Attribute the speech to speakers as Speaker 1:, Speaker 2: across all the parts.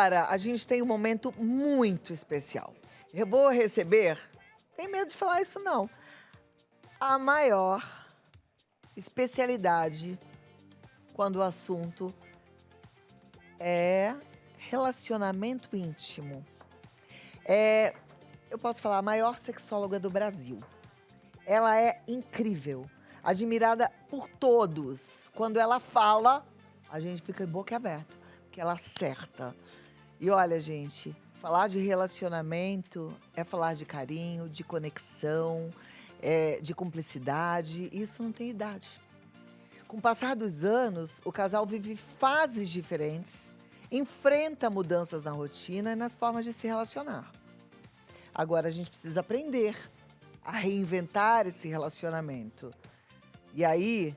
Speaker 1: agora a gente tem um momento muito especial. Eu vou receber, tem medo de falar isso não, a maior especialidade quando o assunto é relacionamento íntimo. Eu posso falar, a maior sexóloga do Brasil. Ela é incrível, admirada por todos. Quando ela fala, a gente fica de boca aberta, porque ela acerta. E olha, gente, falar de relacionamento é falar de carinho, de conexão, de cumplicidade. Isso não tem idade. Com o passar dos anos, o casal vive fases diferentes, enfrenta mudanças na rotina e nas formas de se relacionar. Agora a gente precisa aprender a reinventar esse relacionamento. E aí,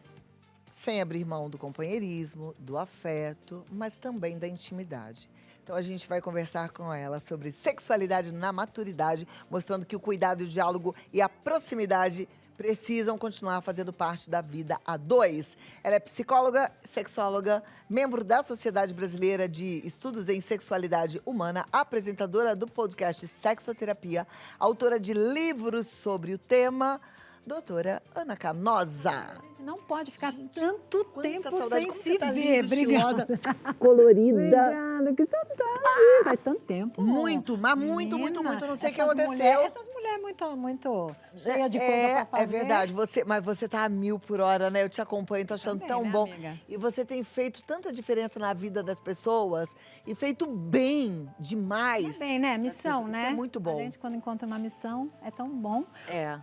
Speaker 1: sem abrir mão do companheirismo, do afeto, mas também da intimidade. Então a gente vai conversar com ela sobre sexualidade na maturidade, mostrando que o cuidado, o diálogo e a proximidade precisam continuar fazendo parte da vida a dois. Ela é psicóloga, sexóloga, membro da Sociedade Brasileira de Estudos em Sexualidade Humana, apresentadora do podcast Sexoterapia, autora de livros sobre o tema, doutora Ana Canosa.
Speaker 2: Não pode ficar tanto tempo sem
Speaker 1: como
Speaker 2: se
Speaker 1: você tá
Speaker 2: ver.
Speaker 1: linda,
Speaker 2: Obrigada.
Speaker 1: estilosa, colorida.
Speaker 2: Obrigada, que saudade. Faz tanto tempo.
Speaker 1: Muito, mas muito.
Speaker 2: Menina,
Speaker 1: Não sei o que
Speaker 2: essas
Speaker 1: aconteceu.
Speaker 2: Essas mulheres muito cheia de coisa pra fazer.
Speaker 1: É verdade, mas você tá a 1000 por hora, né? Eu te acompanho, tô achando
Speaker 2: Também,
Speaker 1: tão
Speaker 2: né,
Speaker 1: bom.
Speaker 2: amiga?
Speaker 1: E você tem feito tanta diferença na vida das pessoas e feito bem demais.
Speaker 2: Tá bem, né? Missão,
Speaker 1: Isso
Speaker 2: né?
Speaker 1: é muito bom.
Speaker 2: A gente, quando encontra uma missão, é tão bom.
Speaker 1: É.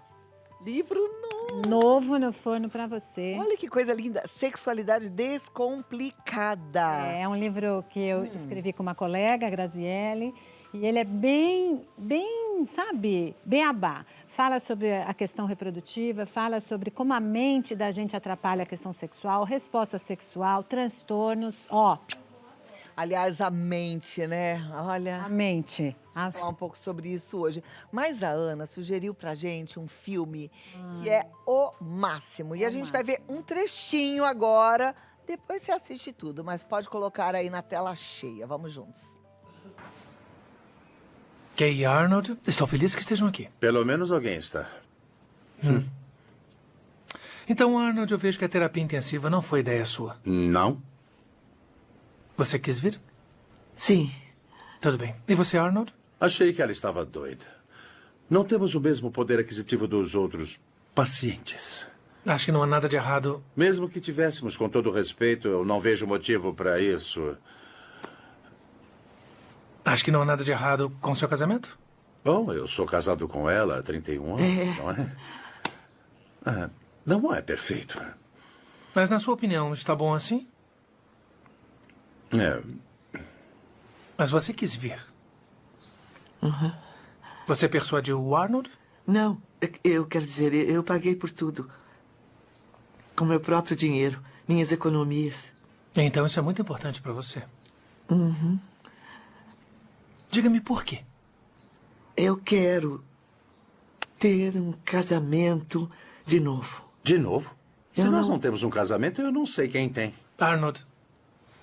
Speaker 1: Livro novo.
Speaker 2: Novo no forno pra você.
Speaker 1: Olha que coisa linda. Sexualidade Descomplicada.
Speaker 2: É um livro que eu escrevi com uma colega, a Graziele, e ele é bem, sabe, beabá. Fala sobre a questão reprodutiva, fala sobre como a mente da gente atrapalha a questão sexual, resposta sexual, transtornos,
Speaker 1: Aliás, a mente, né? Olha.
Speaker 2: a mente.
Speaker 1: Vou falar um pouco sobre isso hoje. Mas a Ana sugeriu pra gente um filme que é o máximo. E a gente vai ver um trechinho agora. Depois você assiste tudo, mas pode colocar aí na tela cheia. Vamos juntos.
Speaker 3: Kay e Arnold, estou feliz que estejam aqui.
Speaker 4: Pelo menos alguém está.
Speaker 3: Então, Arnold, eu vejo que a terapia intensiva não foi ideia sua.
Speaker 4: Não?
Speaker 3: Você quis vir?
Speaker 5: Sim.
Speaker 3: Tudo bem. E você, Arnold?
Speaker 4: Achei que ela estava doida. Não temos o mesmo poder aquisitivo dos outros pacientes.
Speaker 3: Acho que não há nada de errado.
Speaker 4: Mesmo que tivéssemos, com todo respeito, eu não vejo motivo para isso.
Speaker 3: Acho que não há nada de errado com o seu casamento?
Speaker 4: Bom, eu sou casado com ela há 31 anos, não é? Não é perfeito.
Speaker 3: Mas, na sua opinião, está bom assim? Mas você quis vir. Você persuadiu o Arnold?
Speaker 5: Não, eu quero dizer, eu paguei por tudo. Com meu próprio dinheiro, minhas economias.
Speaker 3: Então isso é muito importante para você. Diga-me por quê.
Speaker 5: Eu quero ter um casamento de novo.
Speaker 4: De novo? Se
Speaker 5: Eu
Speaker 4: nós
Speaker 5: não-
Speaker 4: não temos um casamento, eu não sei quem tem.
Speaker 3: Arnold,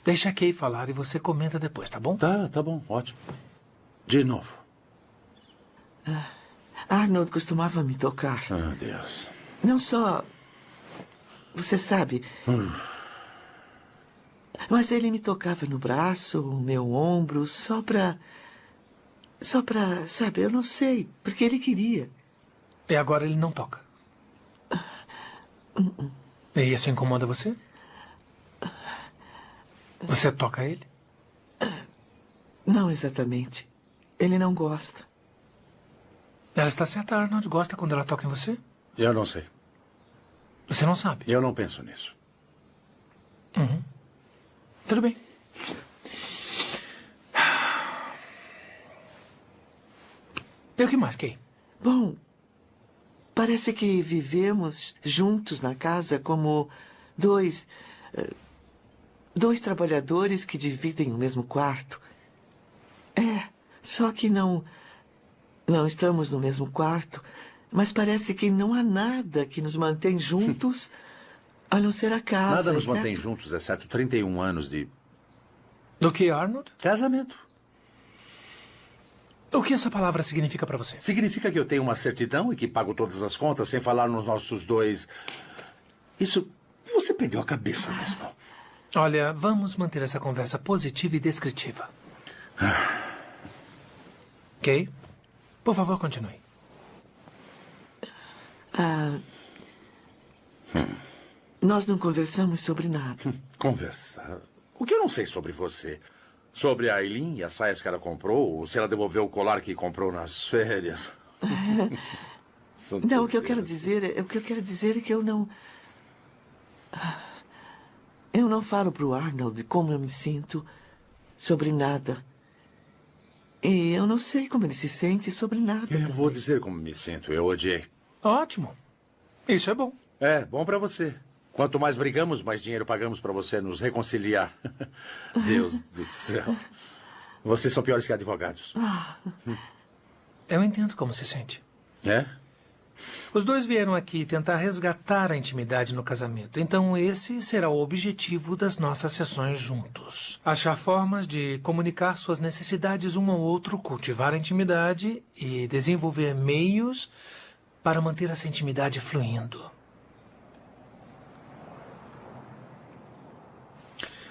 Speaker 3: deixa a Kay falar e você comenta depois, tá bom?
Speaker 4: Tá bom, ótimo. De novo.
Speaker 5: Arnold costumava me tocar.
Speaker 4: Ah, Deus.
Speaker 5: Não só... Você sabe... Mas ele me tocava no braço, no meu ombro, só pra... Sabe, eu não sei, porque ele queria.
Speaker 3: E agora ele não toca. E isso incomoda você? Você toca ele?
Speaker 5: Não exatamente. Ele não gosta.
Speaker 3: Ela está certa, Arnold. Gosta quando ela toca em você?
Speaker 4: Eu não sei.
Speaker 3: Você não sabe?
Speaker 4: Eu não penso nisso.
Speaker 3: Tudo bem. E o que mais, Kay?
Speaker 5: Bom, parece que vivemos juntos na casa como dois trabalhadores que dividem o mesmo quarto. Só que não estamos no mesmo quarto, mas parece que não há nada que nos mantém juntos a não ser a casa.
Speaker 4: Nada nos
Speaker 5: exceto-
Speaker 4: mantém juntos, exceto 31 anos de
Speaker 3: Do que, Arnold?
Speaker 4: casamento.
Speaker 3: O que essa palavra significa para você?
Speaker 4: Significa que eu tenho uma certidão e que pago todas as contas, sem falar nos nossos dois. Isso. Você perdeu a cabeça mesmo.
Speaker 3: Olha, vamos manter essa conversa positiva e descritiva. Ok? Por favor, continue.
Speaker 5: Nós não conversamos sobre nada.
Speaker 4: Conversar? O que eu não sei sobre você? Sobre a Aileen e as saias que ela comprou? Ou se ela devolveu o colar que comprou nas férias?
Speaker 5: Não, o que eu quero dizer é que eu não... Eu não falo pro Arnold como eu me sinto sobre nada. E eu não sei como ele se sente sobre nada.
Speaker 4: Eu
Speaker 5: também.
Speaker 4: vou dizer como me sinto. Eu odiei.
Speaker 3: Ótimo. Isso é bom.
Speaker 4: É, bom pra você. Quanto mais brigamos, mais dinheiro pagamos pra você nos reconciliar. Deus do céu. Vocês são piores que advogados.
Speaker 3: Eu entendo como se sente.
Speaker 4: É?
Speaker 3: Os dois vieram aqui tentar resgatar a intimidade no casamento. Então esse será o objetivo das nossas sessões juntos. Achar formas de comunicar suas necessidades um ao outro, cultivar a intimidade e desenvolver meios para manter essa intimidade fluindo.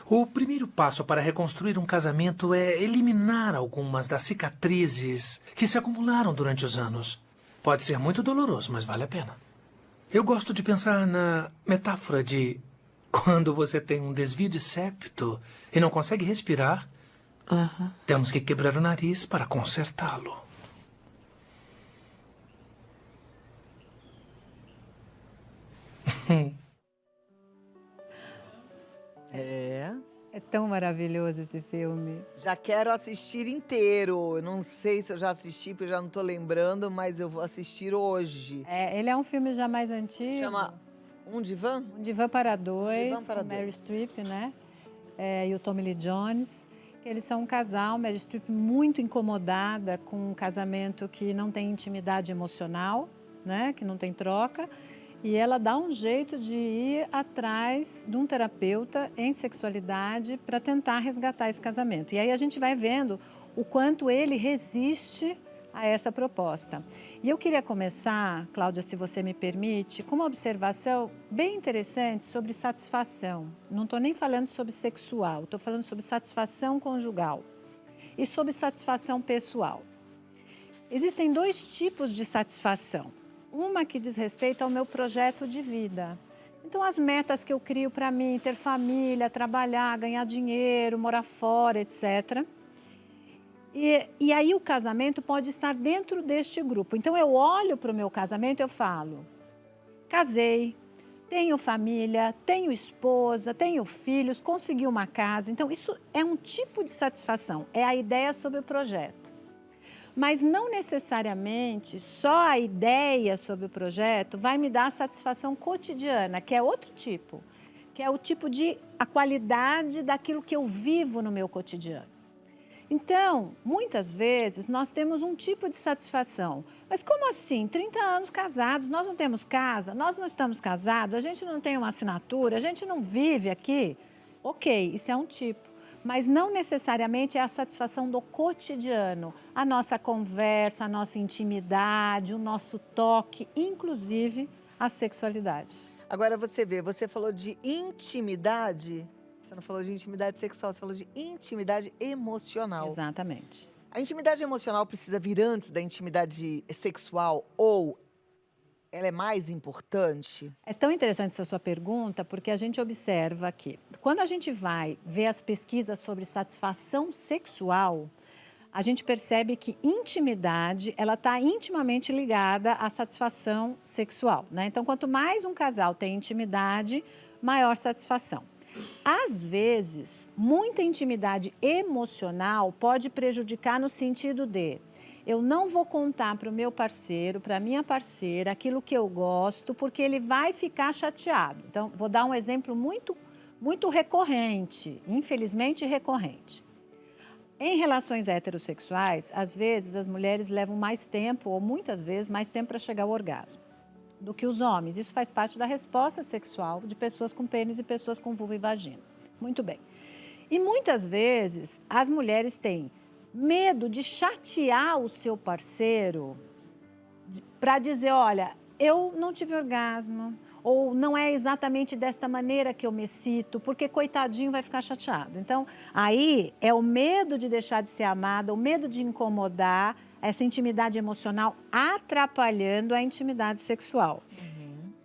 Speaker 3: O primeiro passo para reconstruir um casamento é eliminar algumas das cicatrizes que se acumularam durante os anos. Pode ser muito doloroso, mas vale a pena. Eu gosto de pensar na metáfora de quando você tem um desvio de septo e não consegue respirar, temos que quebrar o nariz para consertá-lo.
Speaker 1: É.
Speaker 2: É tão maravilhoso esse filme.
Speaker 1: Já quero assistir inteiro. Eu não sei se eu já assisti, porque eu já não tô lembrando, mas eu vou assistir hoje.
Speaker 2: Ele é um filme já mais antigo.
Speaker 1: Chama Um Divã?
Speaker 2: Um Divã para Dois,
Speaker 1: Divã para
Speaker 2: com Meryl
Speaker 1: Dois.
Speaker 2: Streep, né? E o Tommy Lee Jones. Eles são um casal, Meryl Streep muito incomodada com um casamento que não tem intimidade emocional, né? Que não tem troca. E ela dá um jeito de ir atrás de um terapeuta em sexualidade para tentar resgatar esse casamento. E aí a gente vai vendo o quanto ele resiste a essa proposta. E eu queria começar, Cláudia, se você me permite, com uma observação bem interessante sobre satisfação. Não estou nem falando sobre sexual, estou falando sobre satisfação conjugal e sobre satisfação pessoal. Existem dois tipos de satisfação. Uma que diz respeito ao meu projeto de vida. Então, as metas que eu crio para mim, ter família, trabalhar, ganhar dinheiro, morar fora, etc. E aí o casamento pode estar dentro deste grupo. Então, eu olho para o meu casamento e eu falo, casei, tenho família, tenho esposa, tenho filhos, consegui uma casa. Então, isso é um tipo de satisfação, é a ideia sobre o projeto. Mas não necessariamente só a ideia sobre o projeto vai me dar a satisfação cotidiana, que é outro tipo, que é o tipo de a qualidade daquilo que eu vivo no meu cotidiano. Então, muitas vezes nós temos um tipo de satisfação. Mas como assim? 30 anos casados, nós não temos casa, nós não estamos casados, a gente não tem uma assinatura, a gente não vive aqui. Ok, isso é um tipo. Mas não necessariamente é a satisfação do cotidiano. A nossa conversa, a nossa intimidade, o nosso toque, inclusive a sexualidade.
Speaker 1: Agora você vê, você falou de intimidade, você não falou de intimidade sexual, você falou de intimidade emocional.
Speaker 2: Exatamente.
Speaker 1: A intimidade emocional precisa vir antes da intimidade sexual ou ela é mais importante?
Speaker 2: É tão interessante essa sua pergunta, porque a gente observa que, quando a gente vai ver as pesquisas sobre satisfação sexual, a gente percebe que intimidade, ela está intimamente ligada à satisfação sexual, né? Então, quanto mais um casal tem intimidade, maior satisfação. Às vezes, muita intimidade emocional pode prejudicar no sentido de eu não vou contar para o meu parceiro, para a minha parceira, aquilo que eu gosto, porque ele vai ficar chateado. Então, vou dar um exemplo muito recorrente, infelizmente recorrente. Em relações heterossexuais, às vezes as mulheres levam mais tempo, ou muitas vezes, mais tempo para chegar ao orgasmo do que os homens. Isso faz parte da resposta sexual de pessoas com pênis e pessoas com vulva e vagina. Muito bem. E muitas vezes as mulheres têm Medo de chatear o seu parceiro para dizer, olha, eu não tive orgasmo, ou não é exatamente desta maneira que eu me excito, porque coitadinho vai ficar chateado. Então, aí é o medo de deixar de ser amada, o medo de incomodar, essa intimidade emocional atrapalhando a intimidade sexual.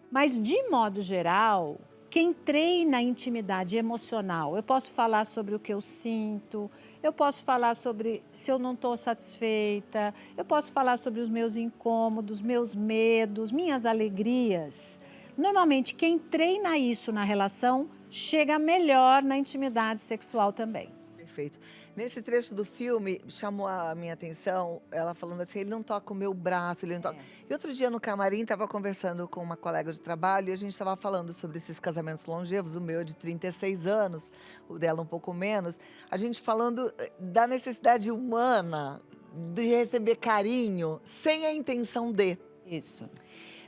Speaker 2: Mas, de modo geral, quem treina a intimidade emocional, eu posso falar sobre o que eu sinto, eu posso falar sobre se eu não estou satisfeita, eu posso falar sobre os meus incômodos, meus medos, minhas alegrias. Normalmente, quem treina isso na relação chega melhor na intimidade sexual também.
Speaker 1: Perfeito. Nesse trecho do filme, chamou a minha atenção, ela falando assim, ele não toca o meu braço, ele não toca... E outro dia no camarim, estava conversando com uma colega de trabalho e a gente estava falando sobre esses casamentos longevos, o meu é de 36 anos, o dela um pouco menos. A gente falando da necessidade humana de receber carinho sem a intenção de.
Speaker 2: Isso.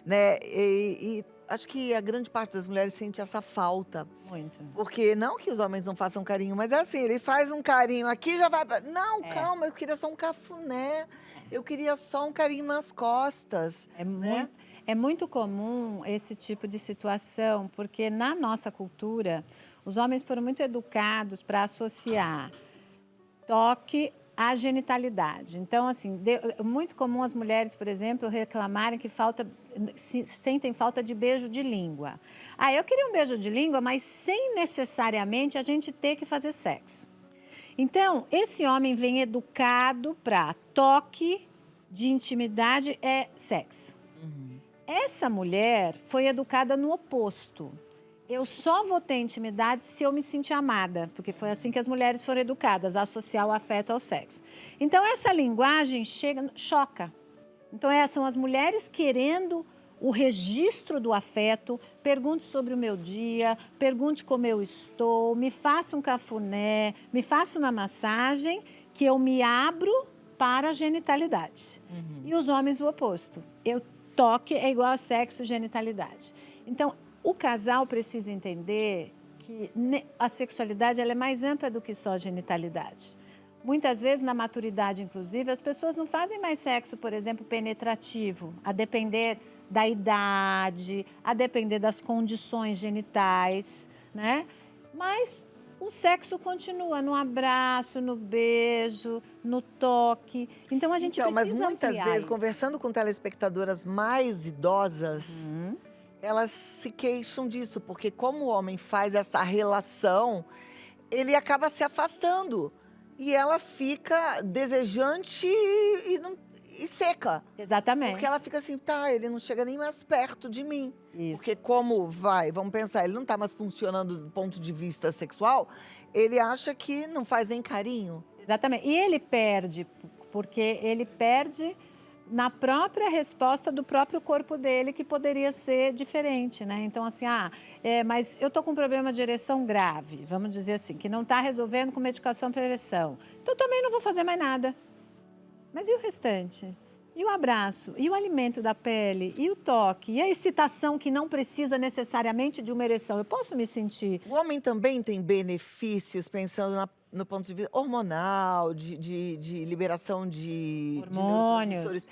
Speaker 1: Né? E acho que a grande parte das mulheres sente essa falta.
Speaker 2: Muito.
Speaker 1: Porque não que os homens não façam carinho, mas é assim, ele faz um carinho aqui já vai... Não, calma, eu queria só um cafuné. Eu queria só um carinho nas costas.
Speaker 2: É muito comum esse tipo de situação, porque na nossa cultura, os homens foram muito educados para associar toque à genitalidade. Então, assim, é muito comum as mulheres, por exemplo, reclamarem que sentem falta de beijo de língua. Ah, eu queria um beijo de língua, mas sem necessariamente a gente ter que fazer sexo. Então, esse homem vem educado para toque de intimidade é sexo. Essa mulher foi educada no oposto. Eu só vou ter intimidade se eu me sentir amada, porque foi assim que as mulheres foram educadas, a associar o afeto ao sexo. Então, essa linguagem choca. Então, são as mulheres querendo o registro do afeto, pergunte sobre o meu dia, pergunte como eu estou, me faça um cafuné, me faça uma massagem, que eu me abro para a genitalidade. E os homens o oposto. Toque é igual a sexo, genitalidade. Então, o casal precisa entender que a sexualidade ela é mais ampla do que só a genitalidade. Muitas vezes, na maturidade, inclusive, as pessoas não fazem mais sexo, por exemplo, penetrativo, a depender da idade, a depender das condições genitais, né? Mas o sexo continua no abraço, no beijo, no toque. Então, a gente precisa
Speaker 1: mas muitas vezes,
Speaker 2: isso.
Speaker 1: conversando com telespectadoras mais idosas, elas se queixam disso, porque como o homem faz essa relação, ele acaba se afastando. E ela fica desejante e seca.
Speaker 2: Exatamente.
Speaker 1: Porque ela fica assim, ele não chega nem mais perto de mim.
Speaker 2: Isso.
Speaker 1: Porque vamos pensar, ele não está mais funcionando do ponto de vista sexual, ele acha que não faz nem carinho.
Speaker 2: Exatamente. E ele perde, porque ele perde na própria resposta do próprio corpo dele, que poderia ser diferente, né? Então, assim, mas eu tô com um problema de ereção grave, vamos dizer assim, que não está resolvendo com medicação para ereção. Então, também não vou fazer mais nada. Mas e o restante? E o abraço? E o alimento da pele? E o toque? E a excitação que não precisa necessariamente de uma ereção? Eu posso me sentir...
Speaker 1: O homem também tem benefícios, pensando no ponto de vista hormonal, de liberação de
Speaker 2: hormônios.
Speaker 1: neurotransmissores,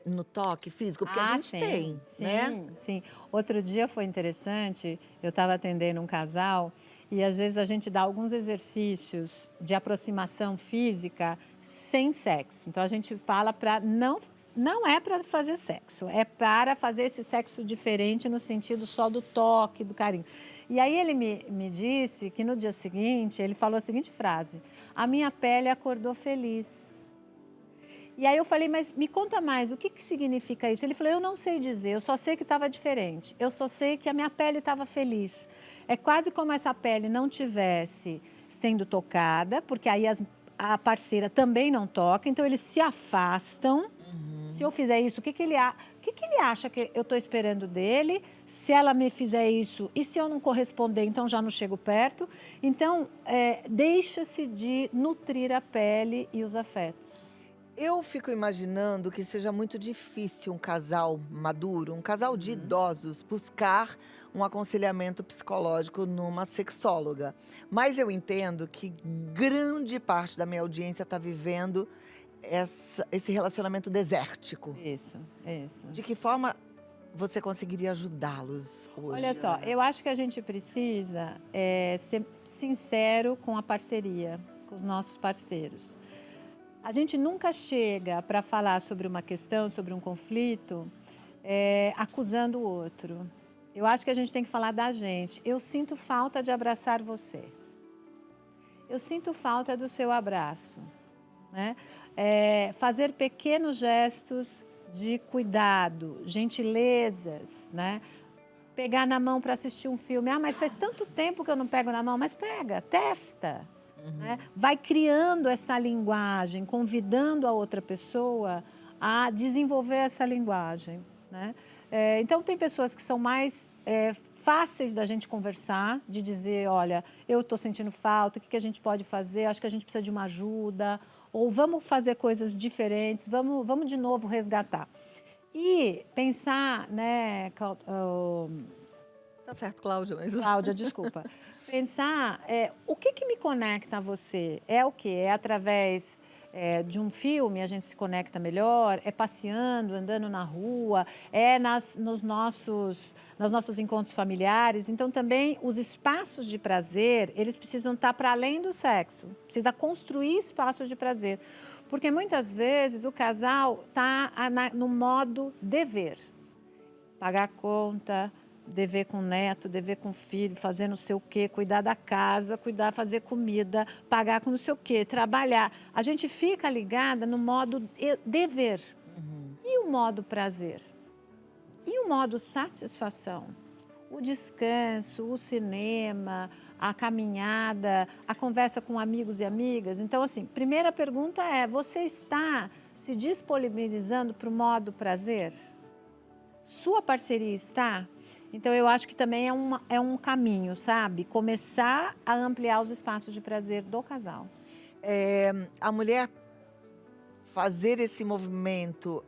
Speaker 1: no toque físico, porque a gente tem, né?
Speaker 2: Sim. Outro dia foi interessante, eu estava atendendo um casal e às vezes a gente dá alguns exercícios de aproximação física sem sexo. Então a gente fala para não é para fazer sexo, é para fazer esse sexo diferente no sentido só do toque, do carinho. E aí ele me disse que no dia seguinte, ele falou a seguinte frase: a minha pele acordou feliz. E aí eu falei, mas me conta mais, o que significa isso? Ele falou, eu não sei dizer, eu só sei que estava diferente, eu só sei que a minha pele estava feliz. É quase como essa pele não tivesse sendo tocada, porque aí a parceira também não toca, então eles se afastam. Se eu fizer isso, o que ele acha que eu estou esperando dele? Se ela me fizer isso, e se eu não corresponder, então já não chego perto. Então, deixa-se de nutrir a pele e os afetos.
Speaker 1: Eu fico imaginando que seja muito difícil um casal maduro, um casal de idosos, buscar um aconselhamento psicológico numa sexóloga. Mas eu entendo que grande parte da minha audiência está vivendo esse relacionamento desértico.
Speaker 2: Isso.
Speaker 1: De que forma você conseguiria ajudá-los hoje?
Speaker 2: Olha só,
Speaker 1: Ana?
Speaker 2: eu acho que a gente precisa ser sincero com a parceria, com os nossos parceiros. A gente nunca chega para falar sobre uma questão, sobre um conflito, acusando o outro. Eu acho que a gente tem que falar da gente. Eu sinto falta de abraçar você. Eu sinto falta do seu abraço. Né? Fazer pequenos gestos de cuidado, gentilezas, né? Pegar na mão para assistir um filme. Ah, mas faz tanto tempo que eu não pego na mão. Mas pega, testa. Né? Vai criando essa linguagem, convidando a outra pessoa a desenvolver essa linguagem. Né? Então, tem pessoas que são mais fáceis da gente conversar, de dizer, olha, eu estou sentindo falta, o que a gente pode fazer? Acho que a gente precisa de uma ajuda, ou vamos fazer coisas diferentes, vamos de novo resgatar. E pensar, né,
Speaker 1: Tá certo, Cláudia, mas...
Speaker 2: Cláudia, desculpa. Pensar, o que me conecta a você? É o quê? É através de um filme, a gente se conecta melhor? É passeando, andando na rua? É nos nossos encontros familiares? Então, também, os espaços de prazer, eles precisam estar para além do sexo. Precisa construir espaços de prazer. Porque, muitas vezes, o casal está no modo dever. Pagar a conta... dever com o neto, dever com o filho, fazer não sei o quê, cuidar da casa, fazer comida, pagar com não sei o quê, trabalhar. A gente fica ligada no modo dever. E o modo prazer? E o modo satisfação? O descanso, o cinema, a caminhada, a conversa com amigos e amigas. Então, assim, primeira pergunta é, você está se disponibilizando para o modo prazer? Sua parceria está? Então, eu acho que também é um caminho, sabe? Começar a ampliar os espaços de prazer do casal.
Speaker 1: A mulher fazer esse movimento,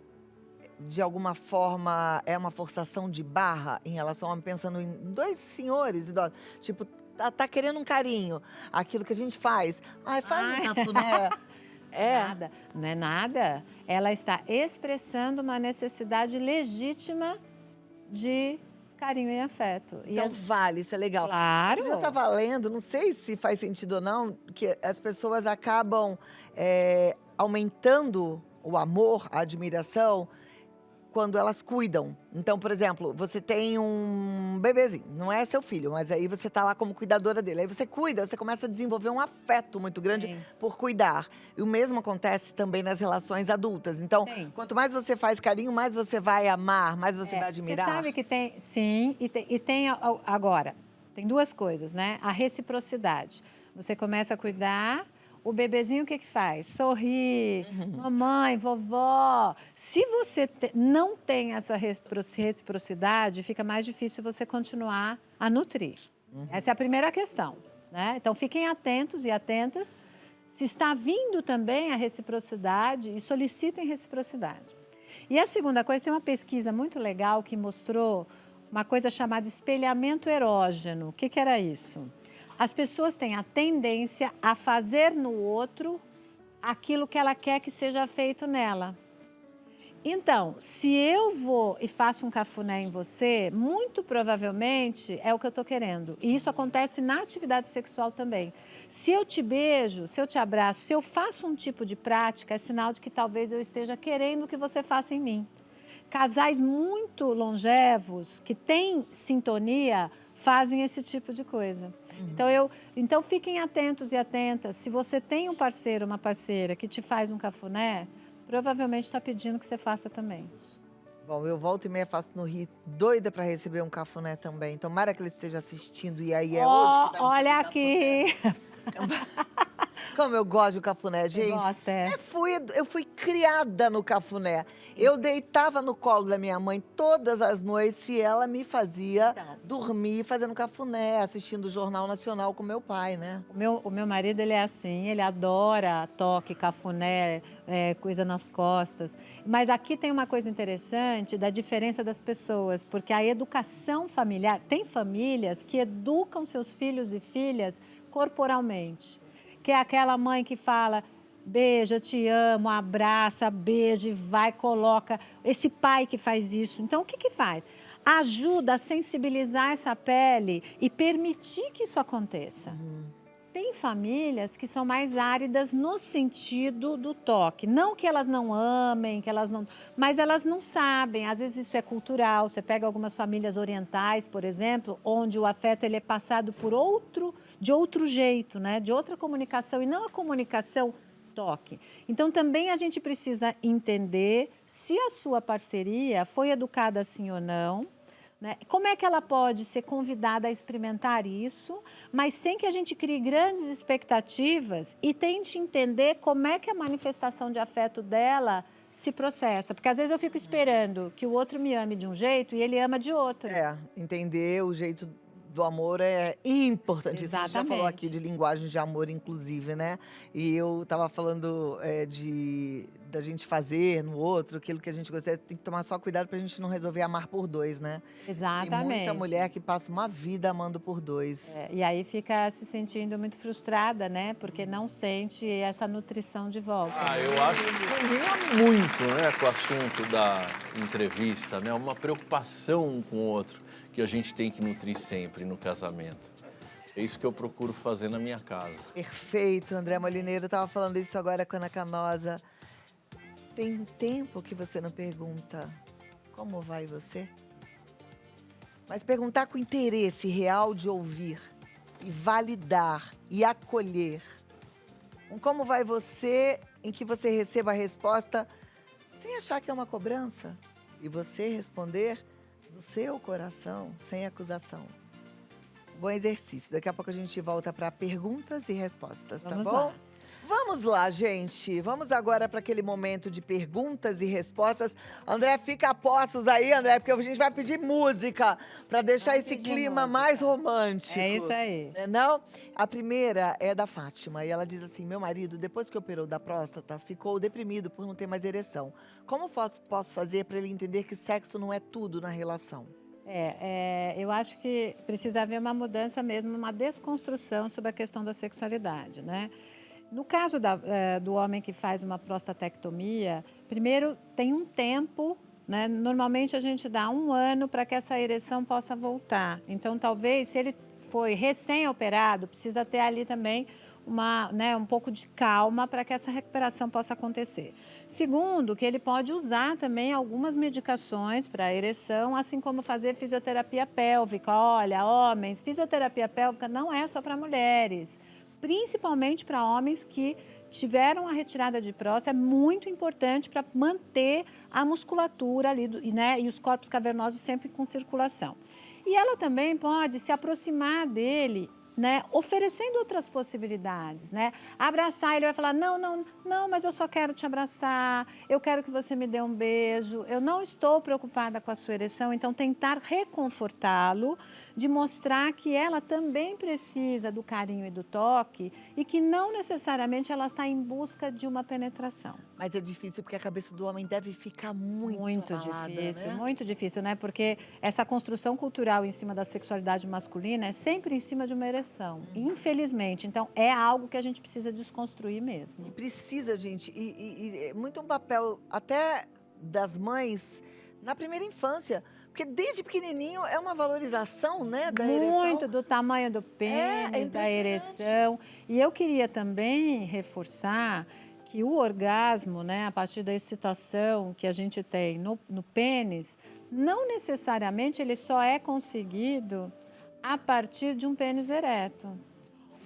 Speaker 1: de alguma forma, é uma forçação de barra em relação a... Pensando em dois senhores idosos, tipo, tá querendo um carinho. Aquilo que a gente faz. Faz um cafuné.
Speaker 2: Nada, não é nada. Ela está expressando uma necessidade legítima de... carinho e afeto.
Speaker 1: Então vale, isso é legal.
Speaker 2: Claro.
Speaker 1: Eu estava lendo, não sei se faz sentido ou não, que as pessoas acabam aumentando o amor, a admiração, quando elas cuidam. Então, por exemplo, você tem um bebezinho, não é seu filho, mas aí você está lá como cuidadora dele. Aí você cuida, você começa a desenvolver um afeto muito grande
Speaker 2: Sim.
Speaker 1: por cuidar. E o mesmo acontece também nas relações adultas. Então,
Speaker 2: Sim.
Speaker 1: quanto mais você faz carinho, mais você vai amar, mais você vai admirar.
Speaker 2: Você sabe que tem, sim, e tem agora, tem duas coisas, né? A reciprocidade. Você começa a cuidar, o bebezinho o que faz? Sorri, mamãe, vovó. Se você não tem essa reciprocidade, fica mais difícil você continuar a nutrir. Essa é a primeira questão, né? Então, fiquem atentos e atentas. Se está vindo também a reciprocidade, e solicitem reciprocidade. E a segunda coisa, tem uma pesquisa muito legal que mostrou uma coisa chamada espelhamento erógeno. O que era isso? As pessoas têm a tendência a fazer no outro aquilo que ela quer que seja feito nela. Então, se eu vou e faço um cafuné em você, muito provavelmente é o que eu estou querendo. E isso acontece na atividade sexual também. Se eu te beijo, se eu te abraço, se eu faço um tipo de prática, é sinal de que talvez eu esteja querendo que você faça em mim. Casais muito longevos, que têm sintonia, fazem esse tipo de coisa. Então, fiquem atentos e atentas. Se você tem um parceiro, uma parceira que te faz um cafuné, provavelmente está pedindo que você faça também.
Speaker 1: Bom, eu volto e meia faço no Rio, doida para receber um cafuné também. Tomara que ele esteja assistindo e aí é hoje que vai
Speaker 2: Olha
Speaker 1: receber
Speaker 2: aqui!
Speaker 1: Como eu gosto do cafuné,
Speaker 2: Você
Speaker 1: gente.
Speaker 2: gosta, é?
Speaker 1: Eu fui criada no cafuné. Eu deitava no colo da minha mãe todas as noites e ela me fazia
Speaker 2: Então.
Speaker 1: dormir fazendo cafuné, assistindo o Jornal Nacional com meu pai, né?
Speaker 2: O meu marido, ele é assim, ele adora toque, cafuné, coisa nas costas. Mas aqui tem uma coisa interessante da diferença das pessoas, porque a educação familiar, tem famílias que educam seus filhos e filhas corporalmente, que é aquela mãe que fala: beijo, eu te amo, abraça, beija, e vai, coloca. Esse pai que faz isso. Então, o que que faz? Ajuda a sensibilizar essa pele e permitir que isso aconteça. Tem famílias que são mais áridas no sentido do toque. Não que elas não amem, que elas não... mas elas não sabem. Às vezes isso é cultural. Você pega algumas famílias orientais, por exemplo, onde o afeto ele é passado de outro jeito, né? De outra comunicação, e não a comunicação toque. Então, também a gente precisa entender se a sua parceria foi educada assim ou não, né? Como é que ela pode ser convidada a experimentar isso, mas sem que a gente crie grandes expectativas e tente entender como é que a manifestação de afeto dela se processa. Porque às vezes eu fico esperando que o outro me ame de um jeito e ele ama de outro.
Speaker 1: Entender o jeito do amor é importantíssimo. A gente já falou
Speaker 2: Exatamente.
Speaker 1: aqui de linguagem de amor, inclusive, né? E eu estava falando da gente fazer no outro aquilo que a gente gostaria. Tem que tomar só cuidado pra gente não resolver amar por dois, né?
Speaker 2: Exatamente.
Speaker 1: Tem muita mulher que passa uma vida amando por dois.
Speaker 2: E aí fica se sentindo muito frustrada, né? Porque não sente essa nutrição de volta.
Speaker 6: Eu acho que combina muito, né, com o assunto da entrevista, né? Uma preocupação um com o outro que a gente tem que nutrir sempre no casamento. É isso que eu procuro fazer na minha casa.
Speaker 1: Perfeito, André Molineiro. Estava falando isso agora com a Ana Canosa. Tem tempo que você não pergunta como vai você? Mas perguntar com interesse real de ouvir e validar e acolher. Um como vai você em que você receba a resposta sem achar que é uma cobrança. E você responder do seu coração, sem acusação. Bom exercício. Daqui a pouco a gente volta para perguntas e respostas,
Speaker 2: Vamos
Speaker 1: tá bom?
Speaker 2: lá.
Speaker 1: Vamos lá, gente. Vamos agora para aquele momento de perguntas e respostas. André, fica a postos aí, André, porque a gente vai pedir música para deixar
Speaker 2: Vamos
Speaker 1: esse
Speaker 2: pedir
Speaker 1: clima
Speaker 2: música.
Speaker 1: mais romântico.
Speaker 2: É isso aí.
Speaker 1: Não? A primeira é da Fátima e ela diz assim: meu marido, depois que operou da próstata, ficou deprimido por não ter mais ereção. Como posso fazer para ele entender que sexo não é tudo na relação?
Speaker 2: Eu acho que precisa haver uma mudança mesmo, uma desconstrução sobre a questão da sexualidade, né? No caso do homem que faz uma prostatectomia, primeiro tem um tempo, né? Normalmente a gente dá 1 ano para que essa ereção possa voltar. Então, talvez, se ele foi recém-operado, precisa ter ali também um pouco de calma para que essa recuperação possa acontecer. Segundo, que ele pode usar também algumas medicações para a ereção, assim como fazer fisioterapia pélvica. Olha, homens, fisioterapia pélvica não é só para mulheres, principalmente para homens que tiveram a retirada de próstata, é muito importante para manter a musculatura ali, né, e os corpos cavernosos sempre com circulação. E ela também pode se aproximar dele, né, oferecendo outras possibilidades, né? Abraçar, ele vai falar: não, mas eu só quero te abraçar, eu quero que você me dê um beijo, eu não estou preocupada com a sua ereção. Então, tentar reconfortá-lo, de mostrar que ela também precisa do carinho e do toque e que não necessariamente ela está em busca de uma penetração.
Speaker 1: Mas é difícil porque a cabeça do homem deve ficar muito abalada,
Speaker 2: difícil,
Speaker 1: né?
Speaker 2: muito difícil, né? Porque essa construção cultural em cima da sexualidade masculina é sempre em cima de uma ereção, infelizmente. Então, é algo que a gente precisa desconstruir mesmo.
Speaker 1: E precisa, gente, e muito um papel até das mães na primeira infância, porque desde pequenininho é uma valorização, né, da ereção.
Speaker 2: Muito do tamanho do pênis, da ereção. E eu queria também reforçar que o orgasmo, né, a partir da excitação que a gente tem no pênis, não necessariamente ele só é conseguido a partir de um pênis ereto.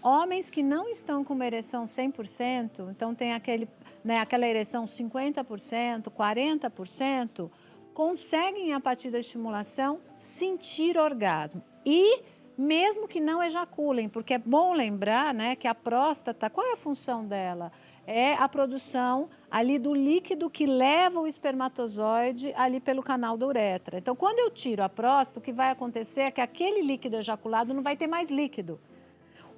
Speaker 2: Homens que não estão com uma ereção 100%, então tem aquela ereção 50%, 40%, conseguem, a partir da estimulação, sentir orgasmo. E mesmo que não ejaculem, porque é bom lembrar, né, que a próstata, qual é a função dela? É a produção ali do líquido que leva o espermatozoide ali pelo canal da uretra. Então, quando eu tiro a próstata, o que vai acontecer é que aquele líquido ejaculado não vai ter mais líquido.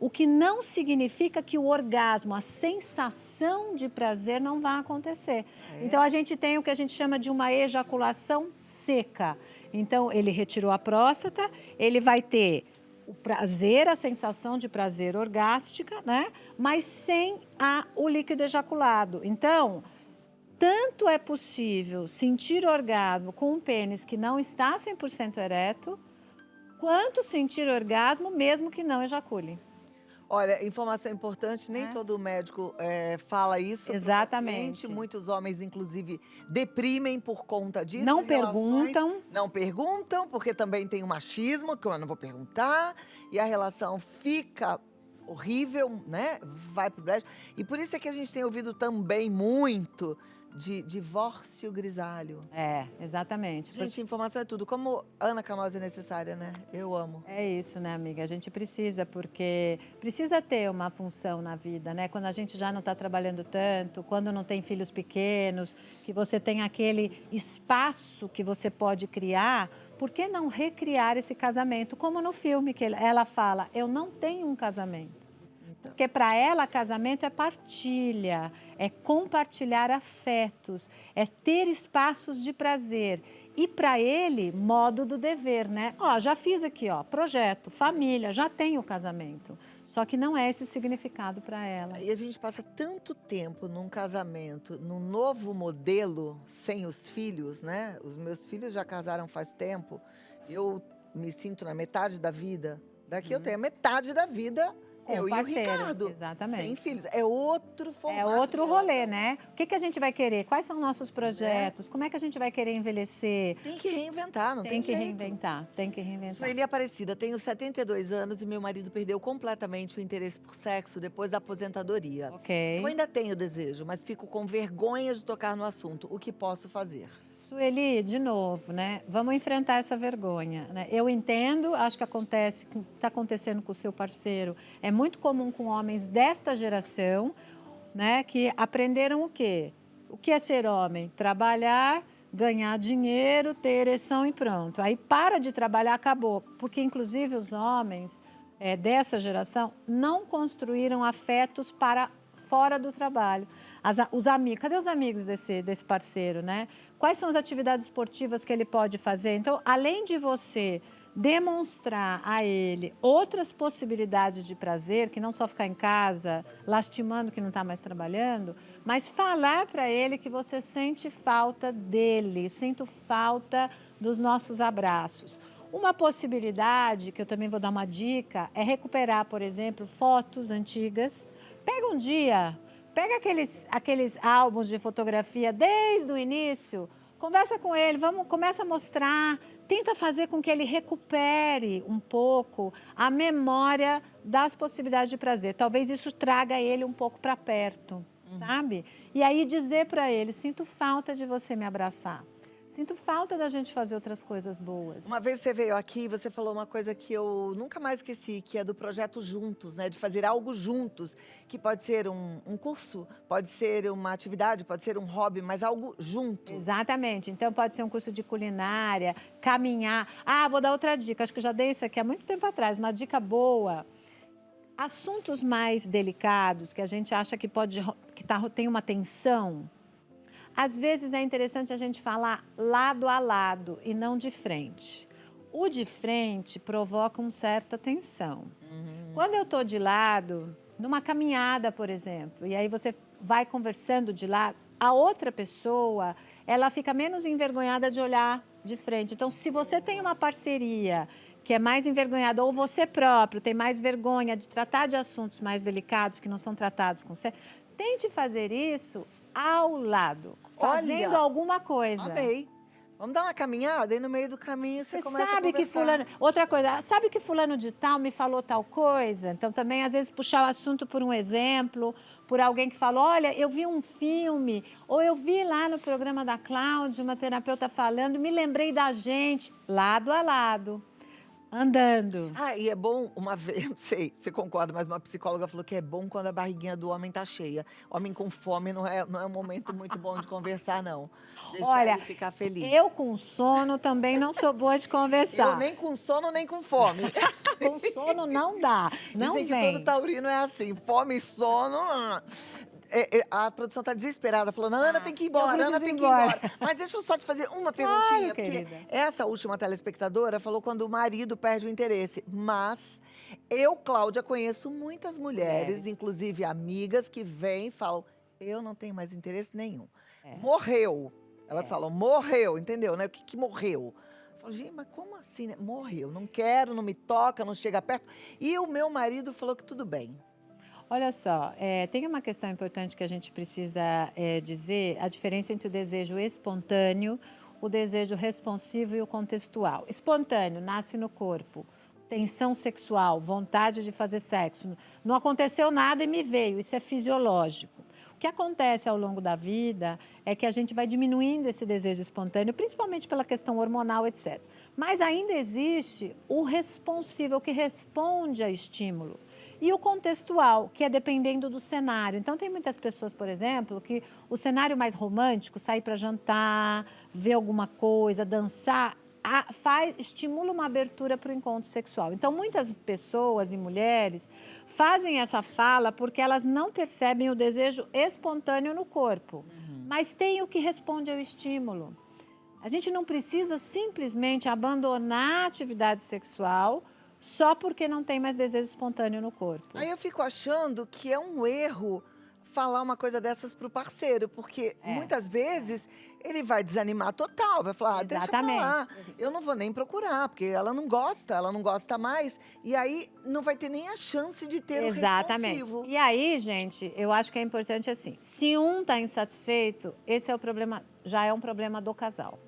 Speaker 2: O que não significa que o orgasmo, a sensação de prazer não vai acontecer. Então, a gente tem o que a gente chama de uma ejaculação seca. Então, ele retirou a próstata, ele vai ter o prazer, a sensação de prazer orgástica, né? Mas sem o líquido ejaculado. Então, tanto é possível sentir orgasmo com um pênis que não está 100% ereto, quanto sentir orgasmo mesmo que não ejacule.
Speaker 1: Olha, informação importante, nem todo médico fala isso pro
Speaker 2: Exatamente.
Speaker 1: paciente. Muitos homens, inclusive, deprimem por conta disso.
Speaker 2: Não
Speaker 1: em relações.
Speaker 2: perguntam.
Speaker 1: Não perguntam, porque também tem o machismo, que eu não vou perguntar. E a relação fica horrível, né? Vai pro brejo. E por isso é que a gente tem ouvido também muito de divórcio grisalho.
Speaker 2: Exatamente.
Speaker 1: Gente, informação é tudo. Como Ana Canosa é necessária, né? Eu amo.
Speaker 2: É isso, né, amiga? A gente precisa, porque precisa ter uma função na vida, né? Quando a gente já não está trabalhando tanto, quando não tem filhos pequenos, que você tem aquele espaço que você pode criar, por que não recriar esse casamento? Como no filme, que ela fala, eu não tenho um casamento. Porque para ela, casamento é partilha, é compartilhar afetos, é ter espaços de prazer. E para ele, modo do dever, né? Ó, já fiz aqui, ó, projeto, família, já tenho casamento. Só que não é esse significado para ela.
Speaker 1: E a gente passa tanto tempo num casamento, num novo modelo, sem os filhos, né? Os meus filhos já casaram faz tempo. Eu me sinto na metade da vida. Daqui eu tenho a metade da vida. Eu e o Ricardo,
Speaker 2: exatamente.
Speaker 1: sem filhos. É outro formato.
Speaker 2: É outro rolê, né? O que a gente vai querer? Quais são nossos projetos? Como é que a gente vai querer envelhecer?
Speaker 1: Tem que reinventar, não tem
Speaker 2: Tem que
Speaker 1: jeito.
Speaker 2: reinventar, tem que reinventar.
Speaker 1: Sueli Aparecida, tenho 72 anos e meu marido perdeu completamente o interesse por sexo depois da aposentadoria.
Speaker 2: Ok.
Speaker 1: Eu ainda tenho desejo, mas fico com vergonha de tocar no assunto. O que posso fazer?
Speaker 2: Sueli, de novo, né? Vamos enfrentar essa vergonha, né? Eu entendo, acho que está acontecendo com o seu parceiro. É muito comum com homens desta geração, né? Que aprenderam o quê? O que é ser homem? Trabalhar, ganhar dinheiro, ter ereção e pronto. Aí para de trabalhar, acabou. Porque, inclusive, os homens dessa geração não construíram afetos para fora do trabalho. Os amigos, cadê os amigos desse parceiro, né? Quais são as atividades esportivas que ele pode fazer? Então, além de você demonstrar a ele outras possibilidades de prazer, que não só ficar em casa lastimando que não está mais trabalhando, mas falar para ele que você sente falta dele, sinto falta dos nossos abraços. Uma possibilidade, que eu também vou dar uma dica, é recuperar, por exemplo, fotos antigas. Pega um dia, pega aqueles álbuns de fotografia desde o início, conversa com ele, começa a mostrar, tenta fazer com que ele recupere um pouco a memória das possibilidades de prazer. Talvez isso traga ele um pouco para perto, sabe? E aí dizer para ele, sinto falta de você me abraçar. Sinto falta da gente fazer outras coisas boas.
Speaker 1: Uma vez você veio aqui, você falou uma coisa que eu nunca mais esqueci, que é do projeto Juntos, né? De fazer algo juntos, que pode ser um curso, pode ser uma atividade, pode ser um hobby, mas algo junto.
Speaker 2: Exatamente. Então, pode ser um curso de culinária, caminhar. Vou dar outra dica. Acho que já dei isso aqui há muito tempo atrás. Uma dica boa. Assuntos mais delicados, que a gente acha que tem uma tensão. Às vezes é interessante a gente falar lado a lado e não de frente. O de frente provoca uma certa tensão. Quando eu estou de lado, numa caminhada, por exemplo, e aí você vai conversando de lado, a outra pessoa, ela fica menos envergonhada de olhar de frente. Então, se você tem uma parceria que é mais envergonhada, ou você próprio tem mais vergonha de tratar de assuntos mais delicados que não são tratados com você, tente fazer isso ao lado, fazendo alguma coisa.
Speaker 1: Amei. Vamos dar uma caminhada e no meio do caminho você começa a
Speaker 2: sabe
Speaker 1: conversar.
Speaker 2: Outra coisa, sabe que fulano de tal me falou tal coisa? Então também às vezes puxar o assunto por um exemplo, por alguém que falou, olha, eu vi um filme, ou eu vi lá no programa da Cláudia, uma terapeuta falando, me lembrei da gente, lado a lado. Andando.
Speaker 1: Ah, e é bom, uma vez, não sei, você concorda, mas uma psicóloga falou que é bom quando a barriguinha do homem tá cheia. Homem com fome não é um momento muito bom de conversar, não. Deixar
Speaker 2: Olha,
Speaker 1: ele ficar feliz.
Speaker 2: eu com sono também não sou boa de conversar.
Speaker 1: Eu nem com sono, nem com fome.
Speaker 2: Com sono não dá, não
Speaker 1: Dizem que
Speaker 2: vem.
Speaker 1: todo taurino é assim, fome e sono. A produção tá desesperada, falando, Ana tem que ir embora,
Speaker 2: eu
Speaker 1: Ana
Speaker 2: preciso
Speaker 1: tem que
Speaker 2: ir
Speaker 1: ir
Speaker 2: embora.
Speaker 1: embora. Mas deixa eu só te fazer uma perguntinha, porque
Speaker 2: querida.
Speaker 1: essa última telespectadora falou quando o marido perde o interesse. Mas eu, Cláudia, conheço muitas mulheres, inclusive amigas, que vêm e falam, eu não tenho mais interesse nenhum. Morreu. Elas falam, morreu, entendeu? Né? O que morreu? Eu falo, gente, mas como assim? Né? Morreu, não quero, não me toca, não chega perto. E o meu marido falou que tudo bem.
Speaker 2: Olha só, tem uma questão importante que a gente precisa dizer, a diferença entre o desejo espontâneo, o desejo responsivo e o contextual. Espontâneo, nasce no corpo, tensão sexual, vontade de fazer sexo. Não aconteceu nada e me veio, isso é fisiológico. O que acontece ao longo da vida é que a gente vai diminuindo esse desejo espontâneo, principalmente pela questão hormonal, etc. Mas ainda existe o responsivo, que responde a estímulo. E o contextual, que é dependendo do cenário. Então, tem muitas pessoas, por exemplo, que o cenário mais romântico, sair para jantar, ver alguma coisa, dançar, estimula uma abertura para o encontro sexual. Então, muitas pessoas e mulheres fazem essa fala porque elas não percebem o desejo espontâneo no corpo, mas tem o que responde ao estímulo. A gente não precisa simplesmente abandonar a atividade sexual só porque não tem mais desejo espontâneo no corpo.
Speaker 1: Aí eu fico achando que é um erro falar uma coisa dessas pro parceiro, porque muitas vezes ele vai desanimar total, vai falar, deixa eu falar, eu não vou nem procurar, porque ela não gosta mais, e aí não vai ter nem a chance de ter o responsivo.
Speaker 2: E aí, gente, eu acho que é importante assim, se um está insatisfeito, esse é o problema, já é um problema do casal.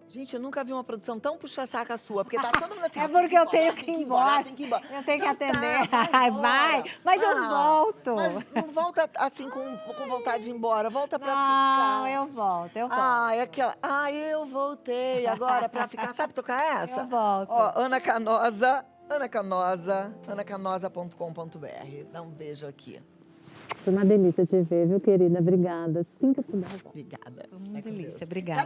Speaker 1: Gente, eu nunca vi uma produção tão puxa-saca sua, porque tá todo mundo assim...
Speaker 2: É porque eu tenho que ir embora. Eu tenho que atender. Vai, mas eu volto.
Speaker 1: Mas não volta assim com vontade de ir embora, volta pra
Speaker 2: ficar. Não, eu volto.
Speaker 1: É aquela... eu voltei agora pra ficar. Sabe tocar essa?
Speaker 2: Eu volto.
Speaker 1: Ó, Ana Canosa, anacanosa.com.br. Dá um beijo aqui.
Speaker 2: Foi uma delícia te ver, viu, querida? Obrigada. Assim que eu puder.
Speaker 1: Obrigada.
Speaker 2: Foi uma delícia. Obrigada.